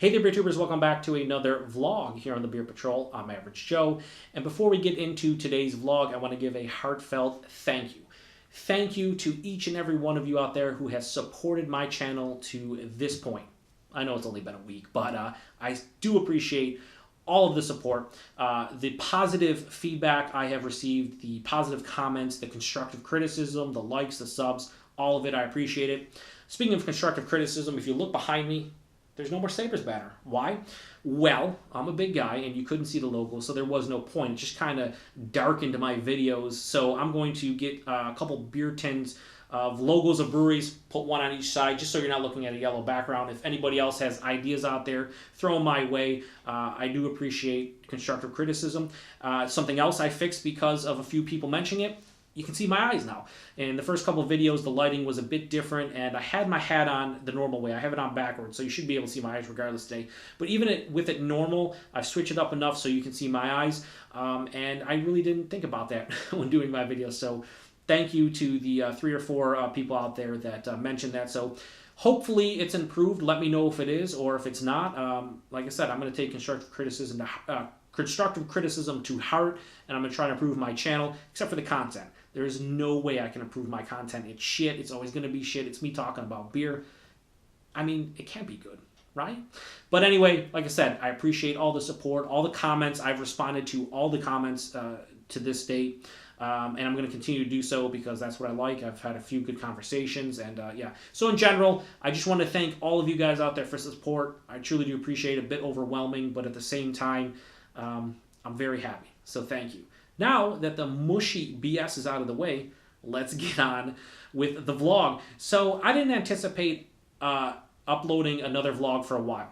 Hey there, BeerTubers. Welcome back to another vlog here on the Beer Patrol. I'm Average Joe. And before we get into today's vlog, I want to give a heartfelt thank you. Thank you to each and every one of you out there who has supported my channel to this point. I know it's only been a week, but I do appreciate all of the support, the positive feedback I have received, the positive comments, the constructive criticism, the likes, the subs, all of it. I appreciate it. Speaking of constructive criticism, if you look behind me, there's no more Sabres banner. Why? Well, I'm a big guy and you couldn't see the logo, so there was no point. It just kind of darkened my videos. So I'm going to get a couple beer tins of logos of breweries, put one on each side, just so you're not looking at a yellow background. If anybody else has ideas out there, throw them my way. I do appreciate constructive criticism. Something else I fixed because of a few people mentioning it, you can see my eyes now. In the first couple of videos, the lighting was a bit different, and I had my hat on the normal way. I have it on backwards, so you should be able to see my eyes regardless today. But even with it normal, I've switched it up enough so you can see my eyes, and I really didn't think about that when doing my videos. So thank you to the 3 or 4 people out there that mentioned that. So hopefully it's improved. Let me know if it is or if it's not. Like I said, I'm going to take constructive criticism to heart, and I'm going to try to improve my channel, except for the content. There is no way I can improve my content. It's shit. It's always going to be shit. It's me talking about beer. I mean, it can't be good, right? But anyway, like I said, I appreciate all the support, all the comments. I've responded to all the comments to this date, and I'm going to continue to do so because that's what I like. I've had a few good conversations, and yeah. So in general, I just want to thank all of you guys out there for support. I truly do appreciate it. A bit overwhelming, but at the same time, I'm very happy. So thank you. Now that the mushy BS is out of the way, let's get on with the vlog. So I didn't anticipate uploading another vlog for a while.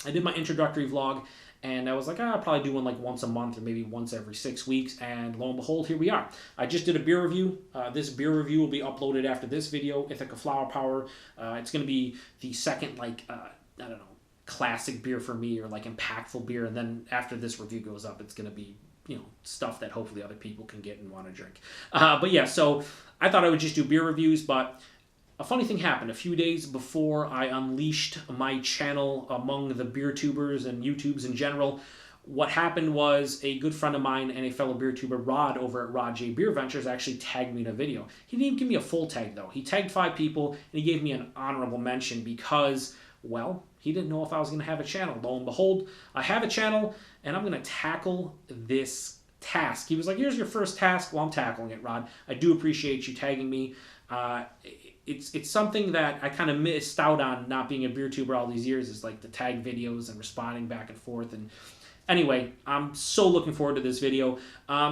I did my introductory vlog, and I was like, I'll probably do one like once a month or maybe once every 6 weeks, and lo and behold, here we are. I just did a beer review. This beer review will be uploaded after this video, Ithaca Flower Power. It's going to be the second, like, I don't know, classic beer for me, or like impactful beer, and then after this review goes up, it's going to be, you know, stuff that hopefully other people can get and want to drink. But yeah, so I thought I would just do beer reviews, but a funny thing happened a few days before I unleashed my channel among the BeerTubers and YouTubes in general. What happened was a good friend of mine and a fellow BeerTuber, Rod, over at J BeerVentures, actually tagged me in a video. He didn't even give me a full tag, though. He tagged 5 people, and he gave me an honorable mention because, well, he didn't know if I was going to have a channel. Lo and behold, I have a channel, and I'm going to tackle this task. He was like, here's your first task. Well, I'm tackling it, Rod. I do appreciate you tagging me. It's something that I kind of missed out on not being a BeerTuber all these years, is like the tag videos and responding back and forth. And anyway, I'm so looking forward to this video.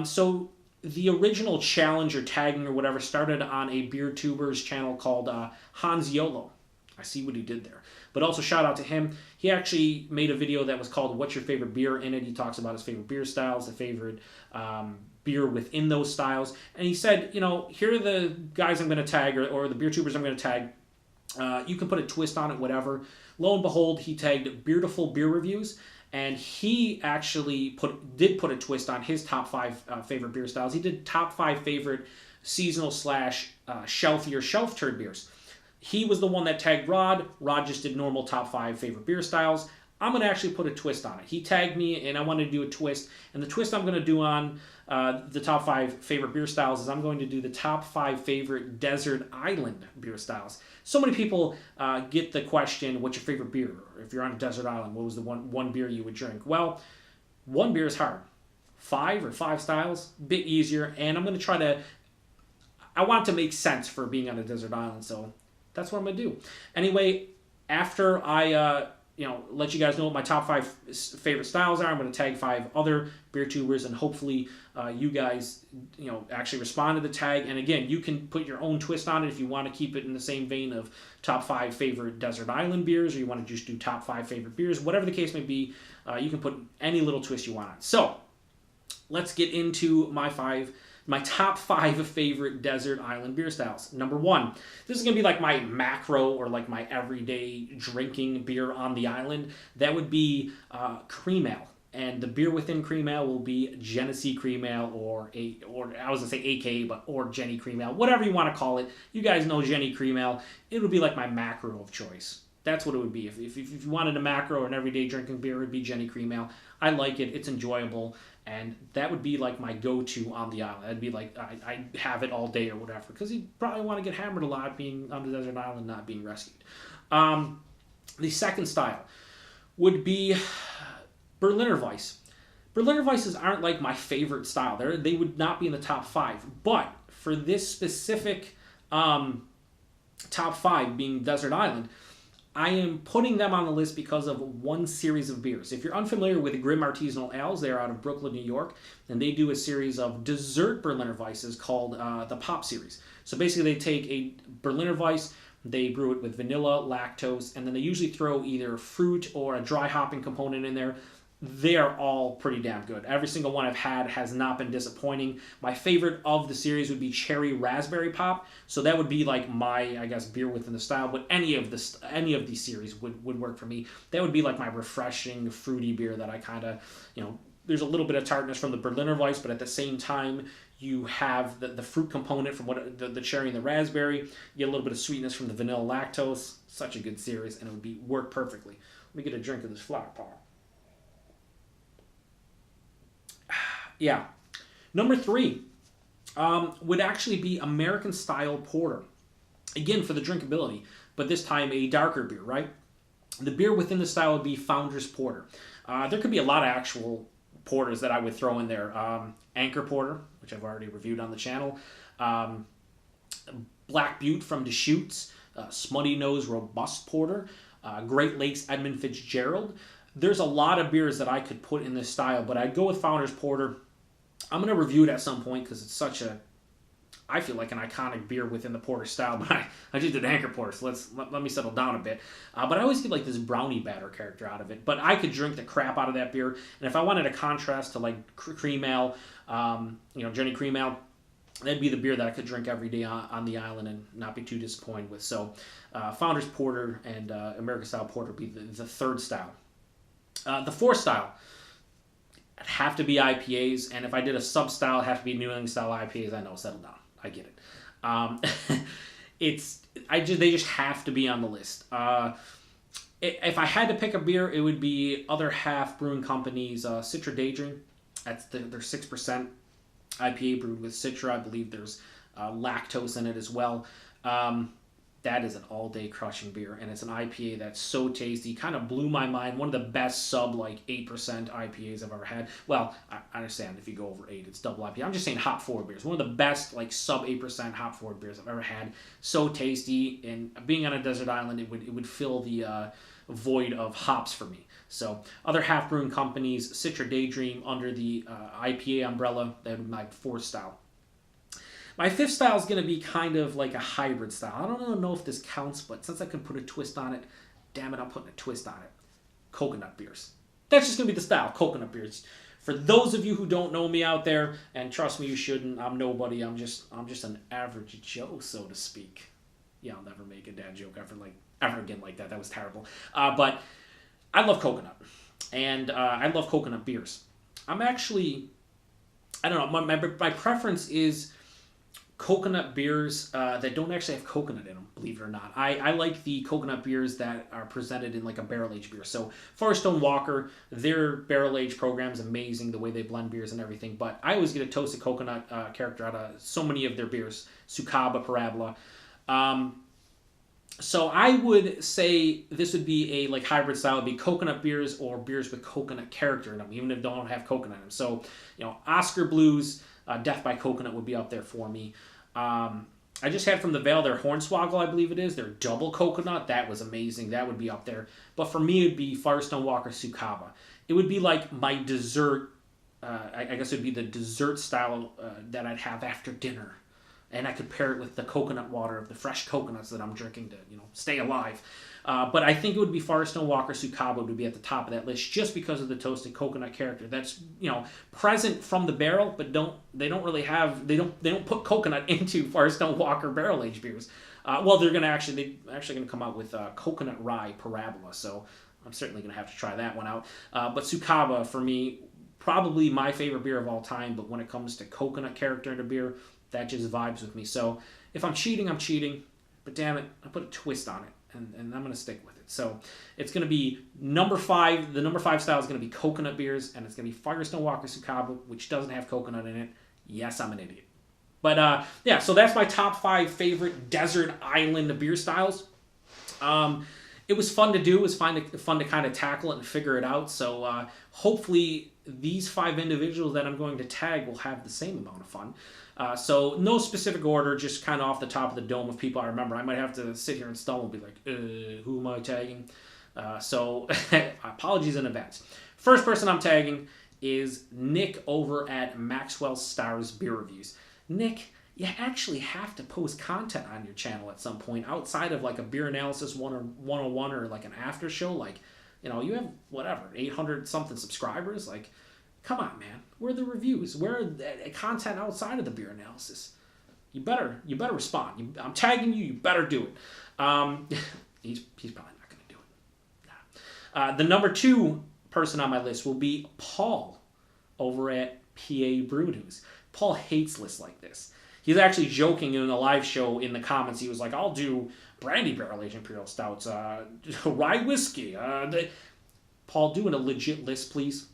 So the original challenge or tagging or whatever started on a BeerTubers channel called Hans Yolo. I see what he did there. But also shout out to him. He actually made a video that was called What's Your Favorite Beer? In it, he talks about his favorite beer styles, the favorite beer within those styles. And he said, you know, here are the guys I'm going to tag, or the BeerTubers I'm going to tag. You can put a twist on it, whatever. Lo and behold, he tagged Beerdiful beer reviews. And he actually did put a twist on his top 5 favorite beer styles. He did top 5 favorite seasonal / shelfier shelf turd beers. He was the one that tagged Rod. Rod just did normal top 5 favorite beer styles. I'm going to actually put a twist on it. He tagged me, and I wanted to do a twist. And the twist I'm going to do on the top 5 favorite beer styles is I'm going to do the top 5 favorite desert island beer styles. So many people get the question, what's your favorite beer? Or if you're on a desert island, what was the one beer you would drink? Well, one beer is hard. 5 styles, a bit easier. And I'm going to try to, I want it to make sense for being on a desert island, so that's what I'm going to do. Anyway, after I let you guys know what my top 5 favorite styles are, I'm going to tag 5 other BeerTubers, and hopefully you guys, actually respond to the tag. And again, you can put your own twist on it if you want to keep it in the same vein of top 5 favorite desert island beers, or you want to just do top 5 favorite beers. Whatever the case may be, you can put any little twist you want on. So let's get into my top 5 favorite desert island beer styles. Number 1, this is going to be like my macro, or like my everyday drinking beer on the island. That would be cream ale. And the beer within cream ale will be Genesee cream ale, or I was going to say AKA, or Jenny cream ale, whatever you want to call it. You guys know Jenny cream ale. It would be like my macro of choice. That's what it would be. If you wanted a macro or an everyday drinking beer, it would be Jenny Cream Ale. I like it. It's enjoyable. And that would be like my go-to on the island. That'd be like, I have it all day or whatever. Because you probably want to get hammered a lot being on the desert island, not being rescued. The second style would be Berliner Weiss. Berliner Weisses aren't like my favorite style. They would not be in the top 5. But for this specific top 5 being Desert Island, I am putting them on the list because of one series of beers. If you're unfamiliar with Grim Artisanal Ales, they're out of Brooklyn, New York, and they do a series of dessert Berliner Weisses called the Pop Series. So basically they take a Berliner Weiss, they brew it with vanilla, lactose, and then they usually throw either fruit or a dry hopping component in there. They are all pretty damn good. Every single one I've had has not been disappointing. My favorite of the series would be Cherry Raspberry Pop. So that would be like my, I guess, beer within the style. But any of these series would work for me. That would be like my refreshing, fruity beer that I kind of, there's a little bit of tartness from the Berliner Weiss, but at the same time, you have the fruit component from the cherry and the raspberry. You get a little bit of sweetness from the vanilla lactose. Such a good series, and it would work perfectly. Let me get a drink of this flower power. Yeah. Number 3 would actually be American Style Porter. Again, for the drinkability, but this time a darker beer, right? The beer within the style would be Founders Porter. There could be a lot of actual porters that I would throw in there. Anchor Porter, which I've already reviewed on the channel. Black Butte from Deschutes. Smutty Nose Robust Porter. Great Lakes Edmund Fitzgerald. There's a lot of beers that I could put in this style, but I'd go with Founders Porter. I'm going to review it at some point because it's such I feel like an iconic beer within the porter style, but I just did Anchor Porter, so let me settle down a bit. But I always get like this brownie batter character out of it. But I could drink the crap out of that beer, and if I wanted a contrast to like cream ale, Jenny Cream Ale, that'd be the beer that I could drink every day on the island and not be too disappointed with. So Founders Porter and American Style Porter would be the third style. The fourth style, it'd have to be IPAs, and if I did a sub-style, it'd have to be New England style IPAs. I know, settle down. I get it. They just have to be on the list. If I had to pick a beer, it would be Other Half Brewing Company's Citra Daydream. That's their 6% IPA brewed with Citra. I believe there's lactose in it as well. That is an all-day crushing beer, and it's an IPA that's so tasty. Kind of blew my mind. One of the best sub 8% IPAs I've ever had. Well, I understand if you go over 8, it's double IPA. I'm just saying hop forward beers. One of the best sub 8% hop forward beers I've ever had. So tasty, and being on a desert island, it would fill the void of hops for me. So, Other Half Brewing Company's Citra Daydream under the IPA umbrella. That would be my fourth style. My fifth style is going to be kind of like a hybrid style. I don't know if this counts, but since I can put a twist on it, damn it, I'm putting a twist on it. Coconut beers. That's just going to be the style, coconut beers. For those of you who don't know me out there, and trust me, you shouldn't, I'm nobody. I'm just an average Joe, so to speak. Yeah, I'll never make a dad joke ever again like that. That was terrible. But I love coconut, and I love coconut beers. I'm actually, I don't know, my preference is coconut beers that don't actually have coconut in them, believe it or not. I like the coconut beers that are presented in like a barrel-aged beer. So Firestone Walker, their barrel-aged program is amazing, the way they blend beers and everything. But I always get a toasted coconut character out of so many of their beers. Sukaba, Parabola. So I would say this would be a hybrid style. It would be coconut beers or beers with coconut character in them, even if they don't have coconut in them. So, Oscar Blues, Death by Coconut would be up there for me. I just had from the Vale their Hornswoggle, I believe it is. Their double coconut, that was amazing. That would be up there. But for me, it would be Firestone Walker Sukaba. It would be like my dessert, I guess it would be the dessert style that I'd have after dinner. And I could pair it with the coconut water of the fresh coconuts that I'm drinking to, stay alive. But I think it would be Firestone Walker Sukaba would be at the top of that list just because of the toasted coconut character. That's present from the barrel, but they don't put coconut into Firestone Walker barrel aged beers. Well, they're actually gonna come out with coconut rye Parabola, so I'm certainly gonna have to try that one out. But Sukaba for me, probably my favorite beer of all time. But when it comes to coconut character in a beer, that just vibes with me. So if I'm cheating, I'm cheating. But damn it, I put a twist on it, and I'm going to stick with it. So it's going to be number 5. The number 5 style is going to be coconut beers, and it's going to be Firestone Walker Sukaba, which doesn't have coconut in it. Yes, I'm an idiot. But yeah, so that's my top 5 favorite desert island beer styles. It was fun to do. It was fun to kind of tackle it and figure it out. So hopefully these 5 individuals that I'm going to tag will have the same amount of fun. So no specific order, just kind of off the top of the dome of people I remember. I might have to sit here and stumble and be like, who am I tagging? So apologies in advance. First person I'm tagging is Nick over at Maxwell Starr's Beer Reviews. Nick, you actually have to post content on your channel at some point outside of like a beer analysis 101 or like an after show. Like, you know, you have whatever 800 something subscribers. Like, come on, man. Where are the reviews? Where are the content outside of the beer analysis? You better respond. I'm tagging you. You better do it. He's probably not going to do it. Nah. The number 2 person on my list will be Paul over at PABrewNews. Paul hates lists like this. He's actually joking in a live show in the comments. He was like, I'll do brandy barrel aged imperial stouts, rye whiskey. Paul, doing a legit list, please.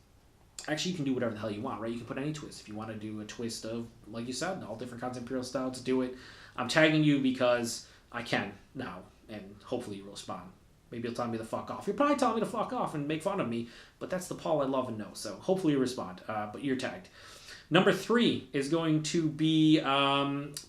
Actually, you can do whatever the hell you want, right? You can put any twist. If you want to do a twist of, like you said, all different kinds of imperial stouts, do it. I'm tagging you because I can now, and hopefully you will respond. Maybe you'll tell me to fuck off. You'll probably tell me to fuck off and make fun of me, but that's the Paul I love and know. So hopefully you respond, but you're tagged. Number 3 is going to be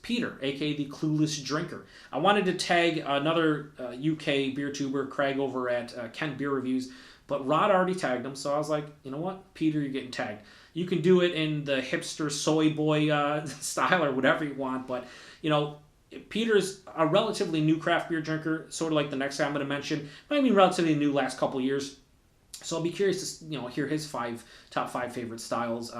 Peter, a.k.a. the Clueless Drinker. I wanted to tag another UK beer tuber, Craig, over at Kent Beer Reviews, but Rod already tagged him, so I was like, you know what? Peter, you're getting tagged. You can do it in the hipster soy boy style or whatever you want, but, you know, Peter's a relatively new craft beer drinker, sort of like the next guy I'm going to mention. I mean, relatively new last couple years. So I'll be curious to, you know, hear his top 5 favorite styles.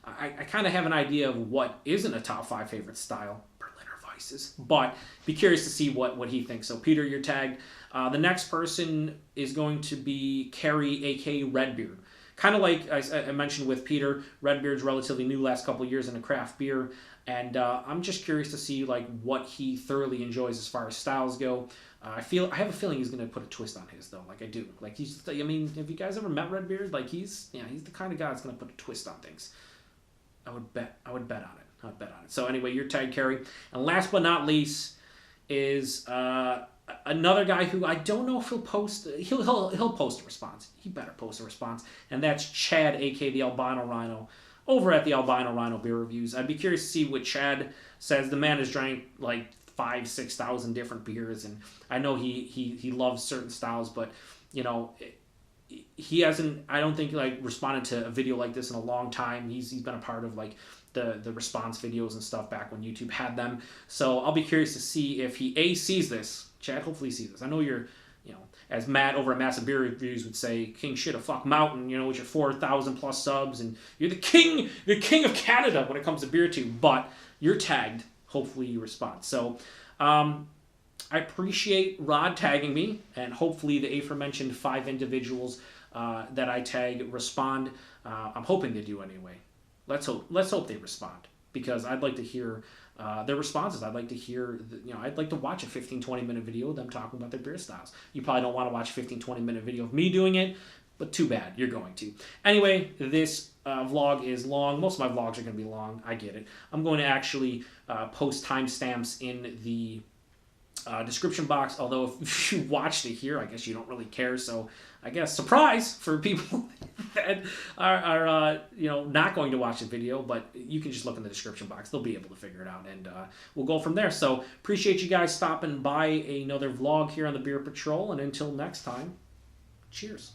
I kind of have an idea of what isn't a top 5 favorite style, Berliner Weisses, but be curious to see what he thinks. So Peter, you're tagged. The next person is going to be Kerry, a.k.a. Redbeard. Kind of like I mentioned with Peter, Redbeard's relatively new last couple years in a craft beer, and I'm just curious to see like what he thoroughly enjoys as far as styles go. I have a feeling he's going to put a twist on his though. Like I do. Like I mean, have you guys ever met Redbeard? Like he's the kind of guy that's going to put a twist on things. I would bet on it. So anyway, you're tagged, Kerry. And last but not least is another guy who I don't know if he'll post. He'll post a response. He better post a response. And that's Chad, aka the Albino Rhino, over at the Albino Rhino Beer Reviews. I'd be curious to see what Chad says. The man has drank like 5,000-6,000 different beers, and I know he loves certain styles, but you know. He hasn't, I don't think, like responded to a video like this in a long time. He's been a part of like the response videos and stuff back when YouTube had them. So I'll be curious to see if he sees this. Chad, hopefully he sees this. I know you're, you know, as Matt over at Massive Beer Reviews would say, King shit a fuck mountain, you know, with your 4,000 plus subs, and you're the king of Canada when it comes to BeerTube. But you're tagged. Hopefully you respond. So I appreciate Rod tagging me, and hopefully the aforementioned 5 individuals that I tag respond. I'm hoping they do anyway. Let's hope they respond, because I'd like to hear their responses. I'd like to hear, I'd like to watch a 15-20 minute video of them talking about their beer styles. You probably don't want to watch a 15-20 minute video of me doing it, but too bad, you're going to. Anyway, this vlog is long. Most of my vlogs are going to be long. I get it. I'm going to actually post timestamps in the description box, although if you watched it here, I guess you don't really care, so I guess surprise for people that are not going to watch the video, but you can just look in the description box. They'll be able to figure it out, and we'll go from there. So appreciate you guys stopping by another vlog here on the Beer Patrol, and until next time, cheers.